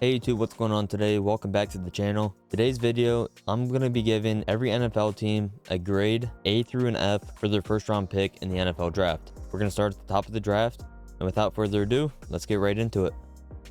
Hey YouTube, what's going on today? Welcome back to the channel. Today's video, I'm going to be giving every NFL team a grade A through an F for their first round pick in the NFL draft. We're going to start at the top of the draft, and without further ado, let's get right into it.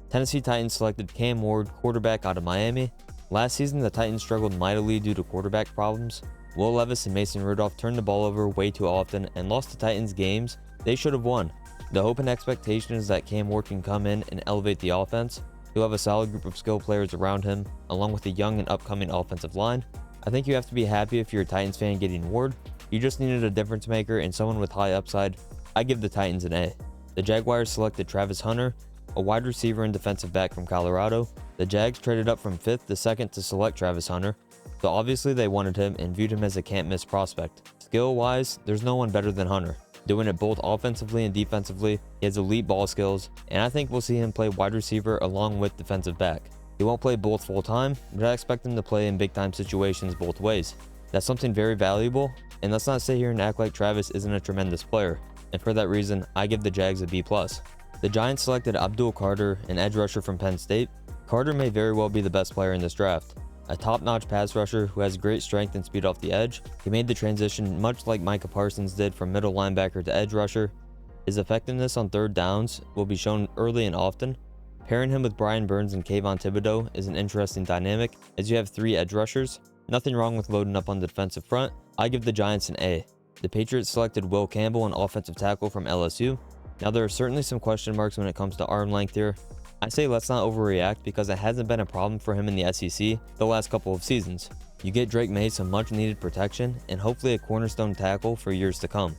Tennessee Titans selected Cam Ward, quarterback out of Miami. Last season, the Titans struggled mightily due to quarterback problems. Will Levis and Mason Rudolph turned the ball over way too often and lost the Titans games they should have won. The hope and expectation is that Cam Ward can come in and elevate the offense. He'll have a solid group of skill players around him, along with a young and upcoming offensive line. I think you have to be happy if you're a Titans fan getting Ward. You just needed a difference maker and someone with high upside. I give the Titans an A. The Jaguars selected Travis Hunter, a wide receiver and defensive back from Colorado. The Jags traded up from 5th to 2nd to select Travis Hunter, so obviously they wanted him and viewed him as a can't-miss prospect. Skill-wise, there's no one better than Hunter. Doing it both offensively and defensively, he has elite ball skills, and I think we'll see him play wide receiver along with defensive back. He won't play both full-time, but I expect him to play in big-time situations both ways. That's something very valuable, and let's not sit here and act like Travis isn't a tremendous player, and for that reason, I give the Jags a B+. The Giants selected Abdul Carter, an edge rusher from Penn State. Carter may very well be the best player in this draft. A top-notch pass rusher who has great strength and speed off the edge, he made the transition much like Micah Parsons did from middle linebacker to edge rusher. His effectiveness on third downs will be shown early and often. Pairing him with Brian Burns and Kayvon Thibodeaux is an interesting dynamic, as you have 3 edge rushers. Nothing wrong with loading up on the defensive front. I give the Giants an A. The Patriots selected Will Campbell, an offensive tackle from LSU. Now there are certainly some question marks when it comes to arm length here. I say let's not overreact because it hasn't been a problem for him in the SEC the last couple of seasons. You get Drake May some much needed protection and hopefully a cornerstone tackle for years to come.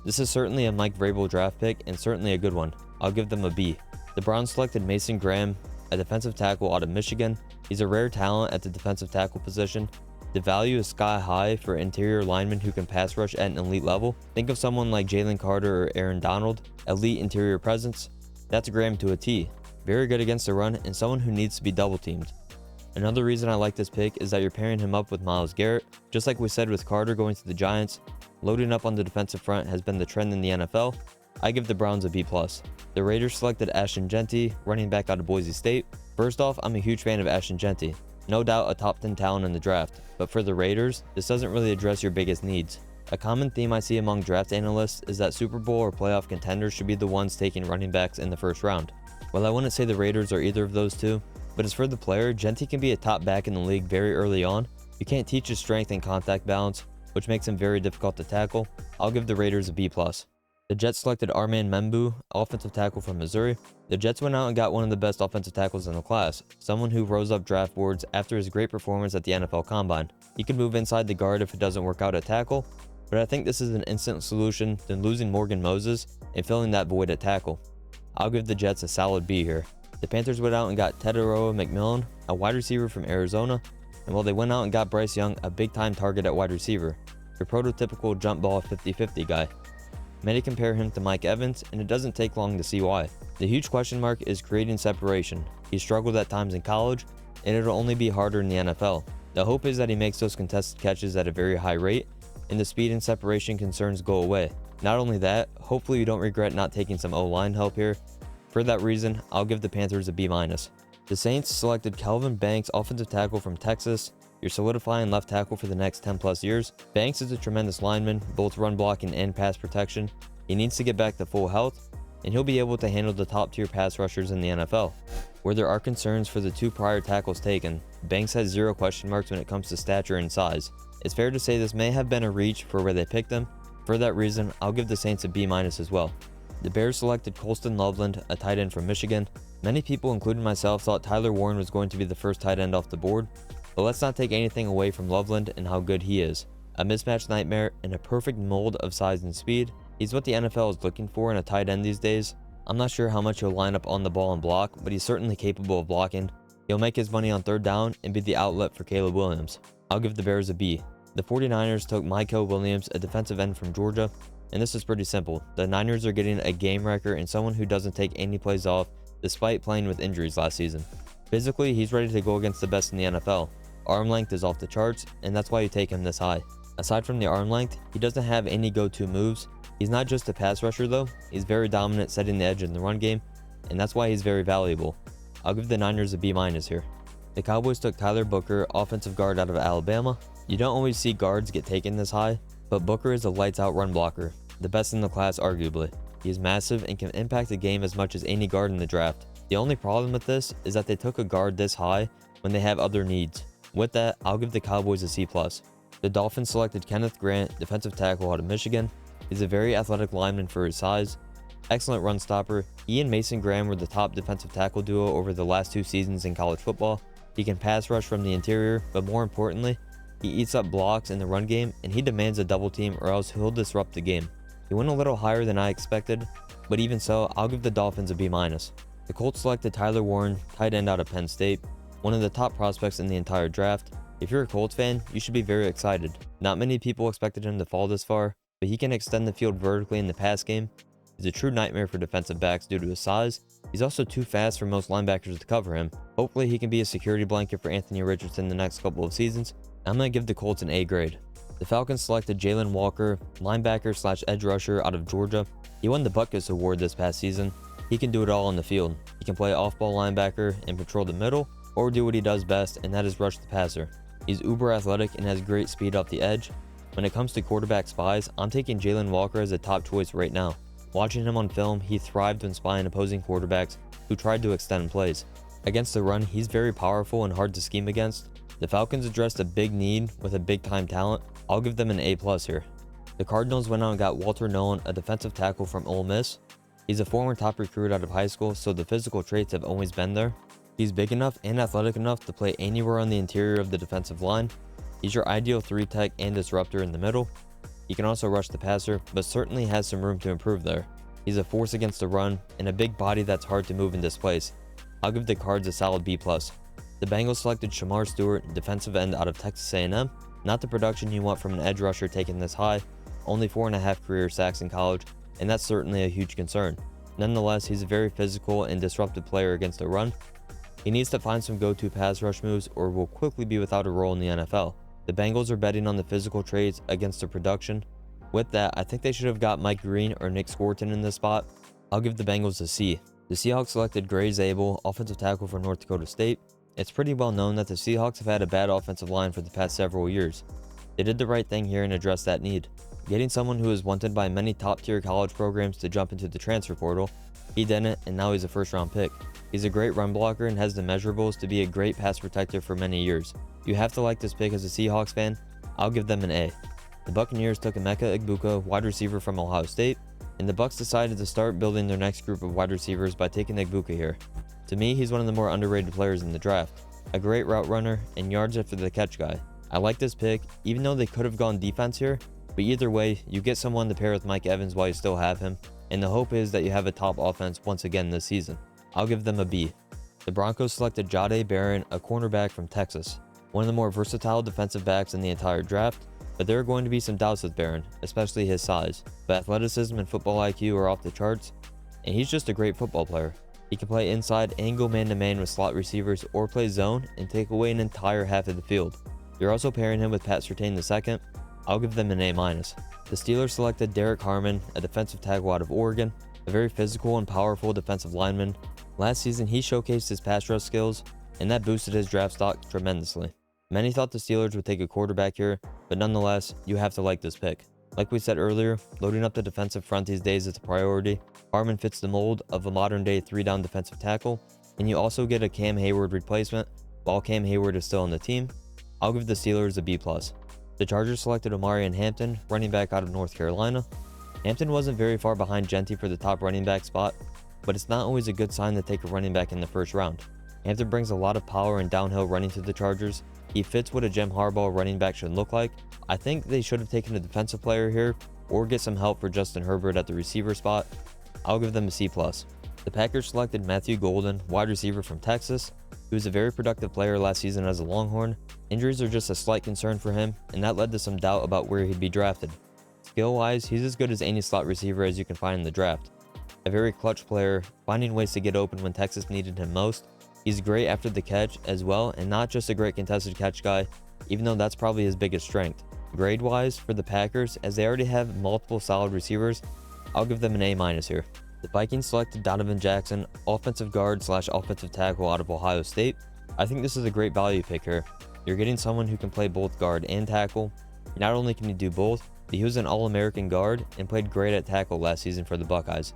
This is certainly a Mike Vrabel draft pick and certainly a good one. I'll give them a B. The Browns selected Mason Graham, a defensive tackle out of Michigan. He's a rare talent at the defensive tackle position. The value is sky high for interior linemen who can pass rush at an elite level. Think of someone like Jalen Carter or Aaron Donald, elite interior presence. That's Graham to a T. Very good against the run and someone who needs to be double teamed. Another reason I like this pick is that you're pairing him up with Myles Garrett. Just like we said with Carter going to the Giants, loading up on the defensive front has been the trend in the NFL. I give the Browns a B+. The Raiders selected Ashton Jeanty, running back out of Boise State. First off, I'm a huge fan of Ashton Jeanty. No doubt a top 10 talent in the draft, but for the Raiders, this doesn't really address your biggest needs. A common theme I see among draft analysts is that Super Bowl or playoff contenders should be the ones taking running backs in the first round. Well, I wouldn't say the Raiders are either of those two, but as for the player, Jeanty can be a top back in the league very early on. You can't teach his strength and contact balance, which makes him very difficult to tackle. I'll give the Raiders a B+. The Jets selected Armand Membu, offensive tackle from Missouri. The Jets went out and got one of the best offensive tackles in the class, someone who rose up draft boards after his great performance at the NFL Combine. He can move inside the guard if it doesn't work out at tackle, but I think this is an instant solution than losing Morgan Moses and filling that void at tackle. I'll give the Jets a solid B here. The Panthers went out and got Teteroa McMillan, a wide receiver from Arizona, and while they went out and got Bryce Young, a big-time target at wide receiver, your prototypical jump ball 50-50 guy. Many compare him to Mike Evans, and it doesn't take long to see why. The huge question mark is creating separation. He struggled at times in college, and it'll only be harder in the NFL. The hope is that he makes those contested catches at a very high rate, and the speed and separation concerns go away. Not only that, hopefully you don't regret not taking some O-line help here. For that reason, I'll give the Panthers a B-. The Saints selected Kelvin Banks, offensive tackle from Texas. You're solidifying left tackle for the next 10+ years. Banks is a tremendous lineman, both run blocking and pass protection. He needs to get back to full health, and he'll be able to handle the top-tier pass rushers in the NFL. Where there are concerns for the 2 prior tackles taken, Banks has 0 question marks when it comes to stature and size. It's fair to say this may have been a reach for where they picked him. For that reason, I'll give the Saints a B- as well. The Bears selected Colston Loveland, a tight end from Michigan. Many people, including myself, thought Tyler Warren was going to be the first tight end off the board, but let's not take anything away from Loveland and how good he is. A mismatch nightmare and a perfect mold of size and speed. He's what the NFL is looking for in a tight end these days. I'm not sure how much he'll line up on the ball and block, but he's certainly capable of blocking. He'll make his money on third down and be the outlet for Caleb Williams. I'll give the Bears a B. The 49ers took Mykel Williams, a defensive end from Georgia, and this is pretty simple. The Niners are getting a game wrecker and someone who doesn't take any plays off despite playing with injuries last season. Physically, he's ready to go against the best in the NFL. Arm length is off the charts, and that's why you take him this high. Aside from the arm length, he doesn't have any go-to moves. He's not just a pass rusher though, he's very dominant setting the edge in the run game, and that's why he's very valuable. I'll give the Niners a B- here. The Cowboys took Tyler Booker, offensive guard out of Alabama. You don't always see guards get taken this high, but Booker is a lights out run blocker, the best in the class arguably. He is massive and can impact the game as much as any guard in the draft. The only problem with this is that they took a guard this high when they have other needs. With that, I'll give the Cowboys a C+. The Dolphins selected Kenneth Grant, defensive tackle out of Michigan. He's a very athletic lineman for his size. Excellent run stopper. He and Mason Graham were the top defensive tackle duo over the last 2 seasons in college football. He can pass rush from the interior, but more importantly, he eats up blocks in the run game and he demands a double team or else he'll disrupt the game. He went a little higher than I expected, but even so, I'll give the Dolphins a B-. The Colts selected Tyler Warren, tight end out of Penn State, one of the top prospects in the entire draft. If you're a Colts fan, you should be very excited. Not many people expected him to fall this far, but he can extend the field vertically in the pass game. He's a true nightmare for defensive backs due to his size. He's also too fast for most linebackers to cover him. Hopefully he can be a security blanket for Anthony Richardson the next couple of seasons. I'm going to give the Colts an A grade. The Falcons selected Jalen Walker, linebacker / edge rusher out of Georgia. He won the Butkus Award this past season. He can do it all on the field. He can play off-ball linebacker and patrol the middle, or do what he does best, and that is rush the passer. He's uber athletic and has great speed off the edge. When it comes to quarterback spies, I'm taking Jalen Walker as a top choice right now. Watching him on film, he thrived when spying opposing quarterbacks who tried to extend plays. Against the run, he's very powerful and hard to scheme against. The Falcons addressed a big need with a big-time talent. I'll give them an A+ here. The Cardinals went out and got Walter Nolen, a defensive tackle from Ole Miss. He's a former top recruit out of high school, so the physical traits have always been there. He's big enough and athletic enough to play anywhere on the interior of the defensive line. He's your ideal 3-tech and disruptor in the middle. He can also rush the passer, but certainly has some room to improve there. He's a force against the run and a big body that's hard to move and displace. I'll give the Cards a solid B+. The Bengals selected Shamar Stewart, defensive end out of Texas A&M. Not the production you want from an edge rusher taken this high, only 4.5 career sacks in college, and that's certainly a huge concern. Nonetheless, he's a very physical and disruptive player against the run. He needs to find some go-to pass rush moves or will quickly be without a role in the NFL. The Bengals are betting on the physical traits against the production. With that, I think they should have got Mike Green or Nick Scorton in this spot. I'll give the Bengals a C. The Seahawks selected Gray Zabel, offensive tackle for North Dakota State. It's pretty well known that the Seahawks have had a bad offensive line for the past several years. They did the right thing here and addressed that need. Getting someone who is wanted by many top-tier college programs to jump into the transfer portal, he didn't, and now he's a first-round pick. He's a great run blocker and has the measurables to be a great pass protector for many years. You have to like this pick as a Seahawks fan. I'll give them an A. The Buccaneers took Emeka Egbuka, wide receiver from Ohio State, and the Bucs decided to start building their next group of wide receivers by taking Egbuka here. To me, he's one of the more underrated players in the draft. A great route runner and yards after the catch guy. I like this pick, even though they could have gone defense here, but either way, you get someone to pair with Mike Evans while you still have him, and the hope is that you have a top offense once again this season. I'll give them a B. The Broncos selected Jahdae Barron, a cornerback from Texas. One of the more versatile defensive backs in the entire draft, but there are going to be some doubts with Barron, especially his size. But athleticism and football IQ are off the charts, and he's just a great football player. He can play inside and go man-to-man with slot receivers or play zone and take away an entire half of the field. You're also pairing him with Pat Surtain II. I'll give them an A-. The Steelers selected Derek Harmon, a defensive tackle out of Oregon, a very physical and powerful defensive lineman. Last season, he showcased his pass rush skills, and that boosted his draft stock tremendously. Many thought the Steelers would take a quarterback here, but nonetheless, you have to like this pick. Like we said earlier, loading up the defensive front these days is a priority. Harmon fits the mold of a modern-day 3-down defensive tackle, and you also get a Cam Hayward replacement while Cam Hayward is still on the team. I'll give the Steelers a B+. The Chargers selected Omarion Hampton, running back out of North Carolina. Hampton wasn't very far behind Genty for the top running back spot, but it's not always a good sign to take a running back in the first round. Hampton brings a lot of power and downhill running to the Chargers. He fits what a Jim Harbaugh running back should look like. I think they should have taken a defensive player here or get some help for Justin Herbert at the receiver spot. I'll give them a C+. The Packers selected Matthew Golden, wide receiver from Texas. He was a very productive player last season as a Longhorn. Injuries are just a slight concern for him, and that led to some doubt about where he'd be drafted. Skill-wise, he's as good as any slot receiver as you can find in the draft. A very clutch player, finding ways to get open when Texas needed him most. He's great after the catch as well, and not just a great contested catch guy, even though that's probably his biggest strength. Grade-wise, for the Packers, as they already have multiple solid receivers, I'll give them an A- here. The Vikings selected Donovan Jackson, offensive guard slash offensive tackle out of Ohio State. I think this is a great value pick here. You're getting someone who can play both guard and tackle. Not only can he do both, but he was an All-American guard and played great at tackle last season for the Buckeyes.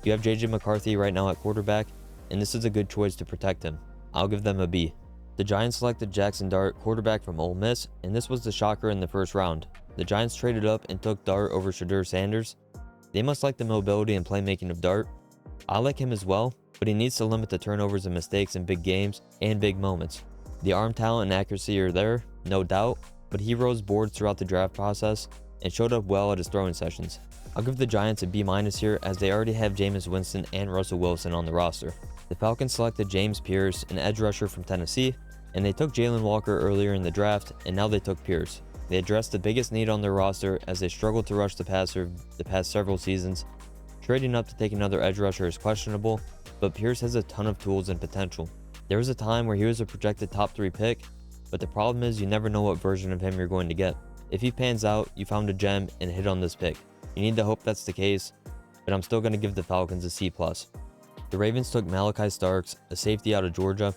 You have JJ McCarthy right now at quarterback, and this is a good choice to protect him. I'll give them a B. The Giants selected Jackson Dart, quarterback from Ole Miss, and this was the shocker in the first round. The Giants traded up and took Dart over Shedeur Sanders. They must like the mobility and playmaking of Dart. I like him as well, but he needs to limit the turnovers and mistakes in big games and big moments. The arm talent and accuracy are there, no doubt, but he rose boards throughout the draft process and showed up well at his throwing sessions. I'll give the Giants a B- here as they already have Jameis Winston and Russell Wilson on the roster. The Falcons selected James Pierce, an edge rusher from Tennessee, and they took Jalen Walker earlier in the draft, and now they took Pierce. They addressed the biggest need on their roster as they struggled to rush the passer the past several seasons. Trading up to take another edge rusher is questionable, but Pierce has a ton of tools and potential. There was a time where he was a projected top 3 pick, but the problem is you never know what version of him you're going to get. If he pans out, you found a gem and hit on this pick. You need to hope that's the case, but I'm still going to give the Falcons a C+. The Ravens took Malachi Starks, a safety out of Georgia.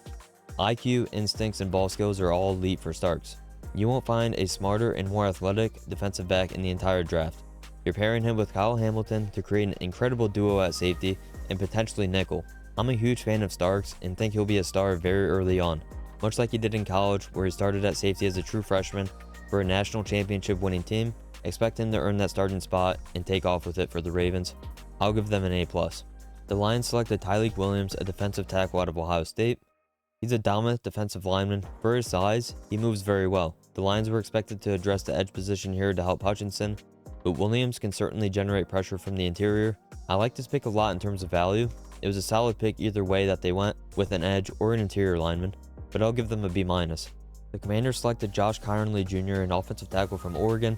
IQ, instincts, and ball skills are all elite for Starks. You won't find a smarter and more athletic defensive back in the entire draft. You're pairing him with Kyle Hamilton to create an incredible duo at safety and potentially nickel. I'm a huge fan of Starks and think he'll be a star very early on, much like he did in college where he started at safety as a true freshman for a national championship winning team. Expect him to earn that starting spot and take off with it for the Ravens. I'll give them an A+. The Lions selected Tyleik Williams, a defensive tackle out of Ohio State. He's a dominant defensive lineman. For his size, he moves very well. The Lions were expected to address the edge position here to help Hutchinson, but Williams can certainly generate pressure from the interior. I like this pick a lot in terms of value. It was a solid pick either way that they went, with an edge or an interior lineman, but I'll give them a B-. The Commanders selected Josh Conerly Jr., an offensive tackle from Oregon.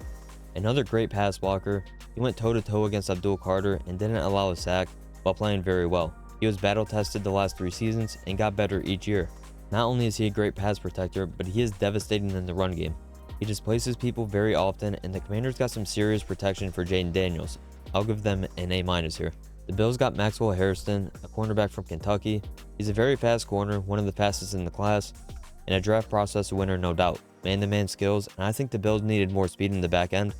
Another great pass blocker. He went toe-to-toe against Abdul Carter and didn't allow a sack while playing very well. He was battle-tested the last 3 seasons and got better each year. Not only is he a great pass protector, but he is devastating in the run game. He displaces people very often, and the Commanders got some serious protection for Jaden Daniels. I'll give them an A- here. The Bills got Maxwell Hairston, a cornerback from Kentucky. He's a very fast corner, one of the fastest in the class, and a draft process winner no doubt. Man-to-man skills, and I think the Bills needed more speed in the back end.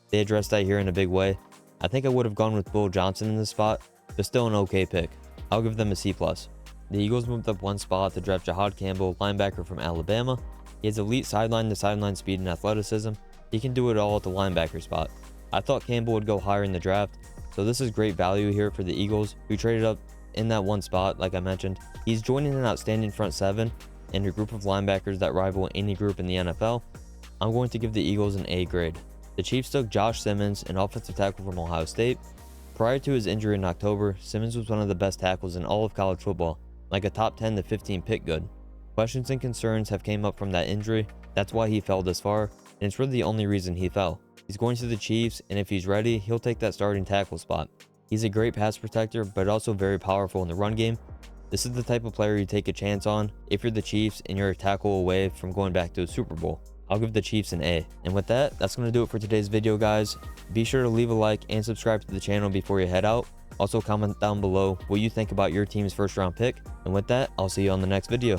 They addressed that here in a big way. I think I would have gone with Bull Johnson in this spot, but still an okay pick. I'll give them a C+. The Eagles moved up 1 spot to draft Jahad Campbell, linebacker from Alabama. He has elite sideline-to-sideline speed and athleticism. He can do it all at the linebacker spot. I thought Campbell would go higher in the draft, so this is great value here for the Eagles, who traded up in that 1 spot like I mentioned. He's joining an outstanding front 7 and a group of linebackers that rival any group in the NFL. I'm going to give the Eagles an A grade. The Chiefs took Josh Simmons, an offensive tackle from Ohio State. Prior to his injury in October, Simmons was one of the best tackles in all of college football, like a top 10 to 15 pick good. Questions and concerns have came up from that injury. That's why he fell this far, and it's really the only reason he fell. He's going to the Chiefs, and if he's ready, he'll take that starting tackle spot. He's a great pass protector, but also very powerful in the run game. This is the type of player you take a chance on if you're the Chiefs and you're a tackle away from going back to a Super Bowl. I'll give the Chiefs an A. And with that, that's going to do it for today's video, guys. Be sure to leave a like and subscribe to the channel before you head out. Also, comment down below what you think about your team's first round pick. And with that, I'll see you on the next video.